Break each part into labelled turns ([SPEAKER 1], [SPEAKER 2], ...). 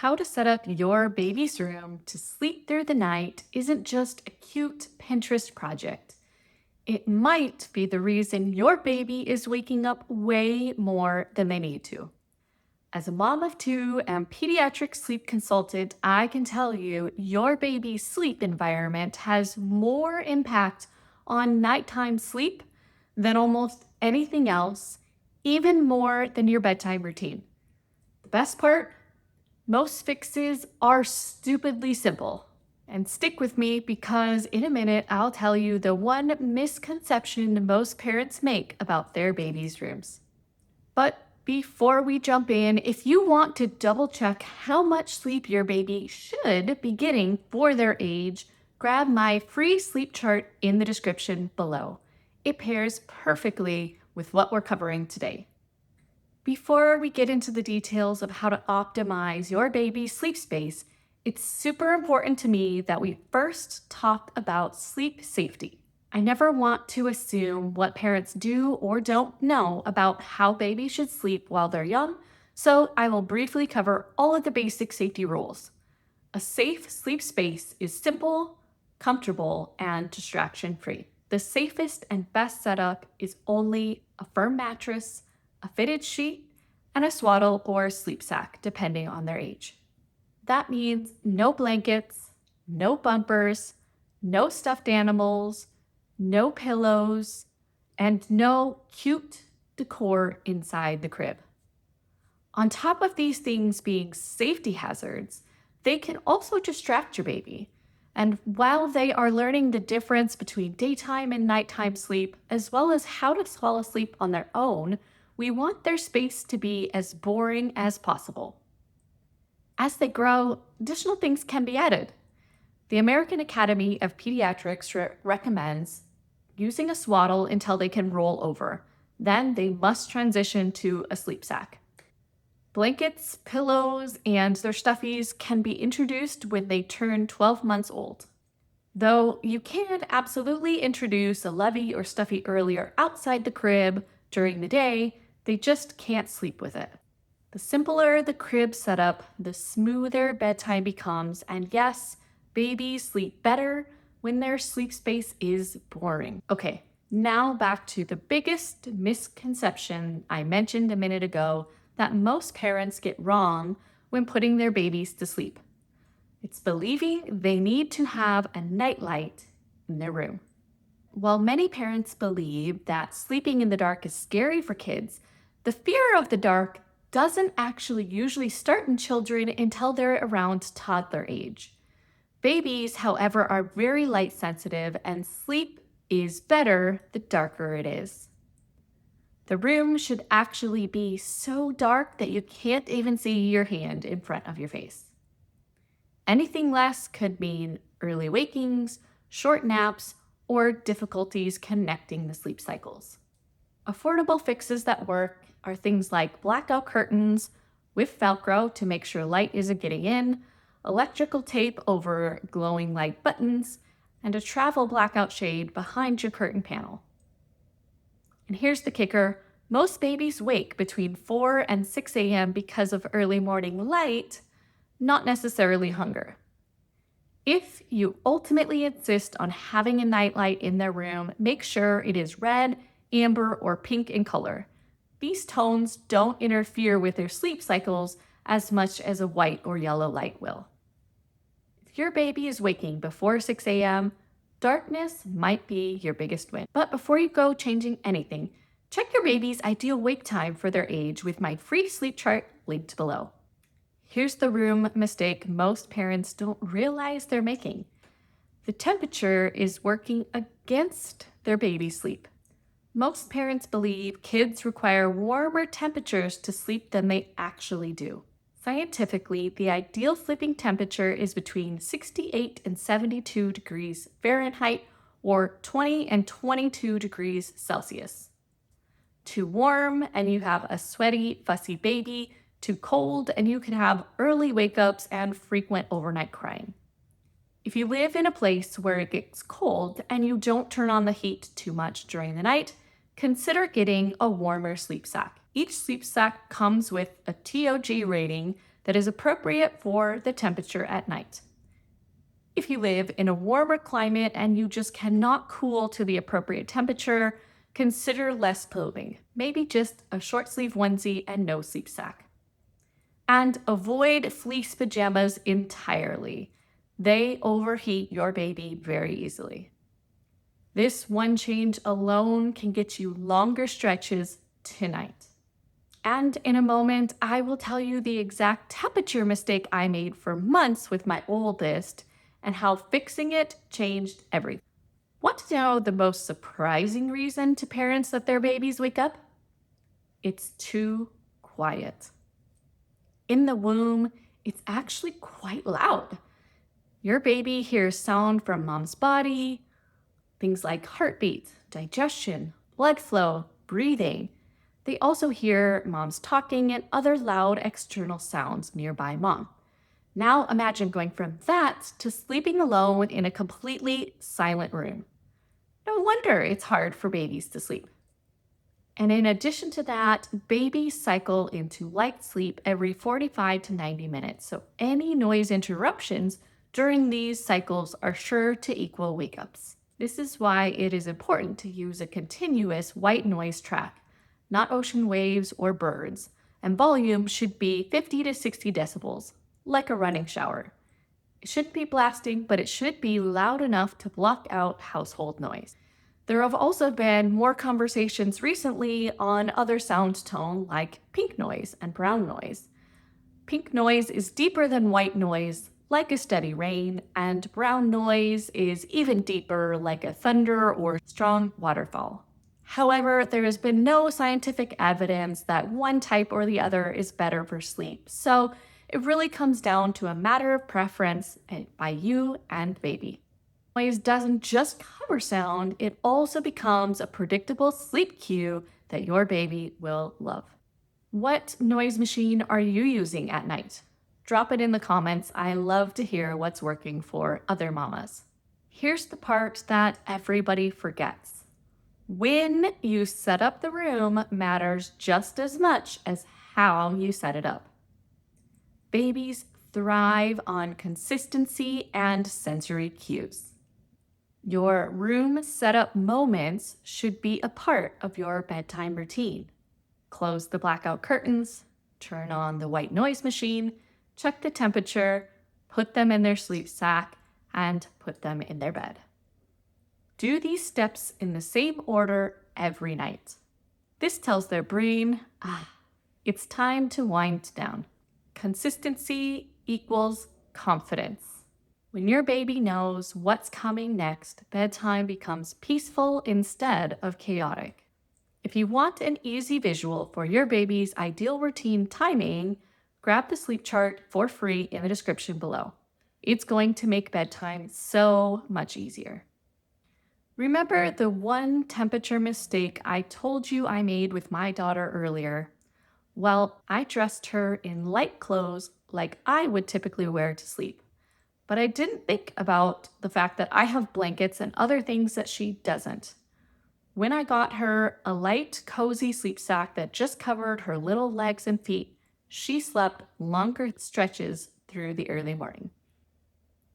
[SPEAKER 1] How to set up your baby's room to sleep through the night isn't just a cute Pinterest project. It might be the reason your baby is waking up way more than they need to. As a mom of two and pediatric sleep consultant, I can tell you your baby's sleep environment has more impact on nighttime sleep than almost anything else, even more than your bedtime routine. The best part? Most fixes are stupidly simple. And stick with me because in a minute I'll tell you the one misconception most parents make about their babies' rooms. But before we jump in, if you want to double check how much sleep your baby should be getting for their age, grab my free sleep chart in the description below. It pairs perfectly with what we're covering today. Before we get into the details of how to optimize your baby's sleep space, it's super important to me that we first talk about sleep safety. I never want to assume what parents do or don't know about how babies should sleep while they're young, so I will briefly cover all of the basic safety rules. A safe sleep space is simple, comfortable, and distraction free. The safest and best setup is only a firm mattress, a fitted sheet, and a swaddle or sleep sack, depending on their age. That means no blankets, no bumpers, no stuffed animals, no pillows, and no cute decor inside the crib. On top of these things being safety hazards, they can also distract your baby. And while they are learning the difference between daytime and nighttime sleep, as well as how to fall asleep on their own, we want their space to be as boring as possible. As they grow, additional things can be added. The American Academy of Pediatrics recommends using a swaddle until they can roll over. Then they must transition to a sleep sack. Blankets, pillows, and their stuffies can be introduced when they turn 12 months old. Though you can absolutely introduce a lovey or stuffy earlier outside the crib during the day, they just can't sleep with it. The simpler the crib setup, the smoother bedtime becomes, and yes, babies sleep better when their sleep space is boring. Okay, now back to the biggest misconception I mentioned a minute ago that most parents get wrong when putting their babies to sleep. It's believing they need to have a nightlight in their room. While many parents believe that sleeping in the dark is scary for kids, the fear of the dark doesn't actually usually start in children until they're around toddler age. Babies, however, are very light sensitive and sleep is better the darker it is. The room should actually be so dark that you can't even see your hand in front of your face. Anything less could mean early wakings, short naps, or difficulties connecting the sleep cycles. Affordable fixes that work are things like blackout curtains with Velcro to make sure light isn't getting in, electrical tape over glowing light buttons, and a travel blackout shade behind your curtain panel. And here's the kicker. Most babies wake between 4 and 6 a.m. because of early morning light, not necessarily hunger. If you ultimately insist on having a nightlight in their room, make sure it is red, amber, or pink in color. These tones don't interfere with their sleep cycles as much as a white or yellow light will. If your baby is waking before 6 a.m., darkness might be your biggest win. But before you go changing anything, check your baby's ideal wake time for their age with my free sleep chart linked below. Here's the room mistake most parents don't realize they're making. The temperature is working against their baby's sleep. Most parents believe kids require warmer temperatures to sleep than they actually do. Scientifically, the ideal sleeping temperature is between 68 and 72 degrees Fahrenheit or 20 and 22 degrees Celsius. Too warm and you have a sweaty, fussy baby. Too cold and you can have early wake-ups and frequent overnight crying. If you live in a place where it gets cold and you don't turn on the heat too much during the night, consider getting a warmer sleep sack. Each sleep sack comes with a TOG rating that is appropriate for the temperature at night. If you live in a warmer climate and you just cannot cool to the appropriate temperature, consider less clothing, maybe just a short sleeve onesie and no sleep sack. And avoid fleece pajamas entirely. They overheat your baby very easily. This one change alone can get you longer stretches tonight. And in a moment, I will tell you the exact temperature mistake I made for months with my oldest and how fixing it changed everything. Want to know the most surprising reason to parents that their babies wake up? It's too quiet. In the womb, it's actually quite loud. Your baby hears sound from mom's body, things like heartbeat, digestion, blood flow, breathing. They also hear mom's talking and other loud external sounds nearby mom. Now imagine going from that to sleeping alone in a completely silent room. No wonder it's hard for babies to sleep. And in addition to that, babies cycle into light sleep every 45 to 90 minutes. So any noise interruptions during these cycles are sure to equal wake-ups. This is why it is important to use a continuous white noise track, not ocean waves or birds, and volume should be 50 to 60 decibels, like a running shower. It shouldn't be blasting, but it should be loud enough to block out household noise. There have also been more conversations recently on other sound tone like pink noise and brown noise. Pink noise is deeper than white noise, like a steady rain, and brown noise is even deeper, like a thunder or strong waterfall. However, there has been no scientific evidence that one type or the other is better for sleep, so it really comes down to a matter of preference by you and baby. Noise doesn't just cover sound, it also becomes a predictable sleep cue that your baby will love. What noise machine are you using at night? Drop it in the comments. I love to hear what's working for other mamas. Here's the part that everybody forgets. When you set up the room matters just as much as how you set it up. Babies thrive on consistency and sensory cues. Your room setup moments should be a part of your bedtime routine. Close the blackout curtains, turn on the white noise machine, check the temperature, put them in their sleep sack, and put them in their bed. Do these steps in the same order every night. This tells their brain, it's time to wind down. Consistency equals confidence. When your baby knows what's coming next, bedtime becomes peaceful instead of chaotic. If you want an easy visual for your baby's ideal routine timing, grab the sleep chart for free in the description below. It's going to make bedtime so much easier. Remember the one temperature mistake I told you I made with my daughter earlier? Well, I dressed her in light clothes like I would typically wear to sleep. But I didn't think about the fact that I have blankets and other things that she doesn't. When I got her a light, cozy sleep sack that just covered her little legs and feet, she slept longer stretches through the early morning.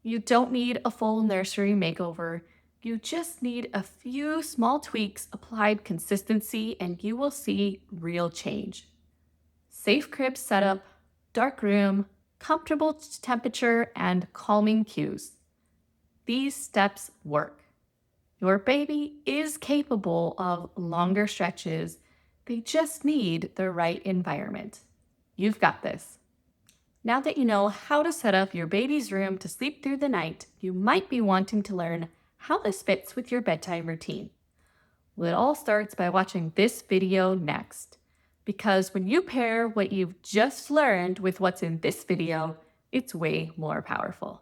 [SPEAKER 1] You don't need a full nursery makeover. You just need a few small tweaks applied consistency and you will see real change. Safe crib setup, dark room, comfortable temperature, and calming cues. These steps work. Your baby is capable of longer stretches. They just need the right environment. You've got this. Now that you know how to set up your baby's room to sleep through the night, you might be wanting to learn how this fits with your bedtime routine. Well, it all starts by watching this video next. Because when you pair what you've just learned with what's in this video, it's way more powerful.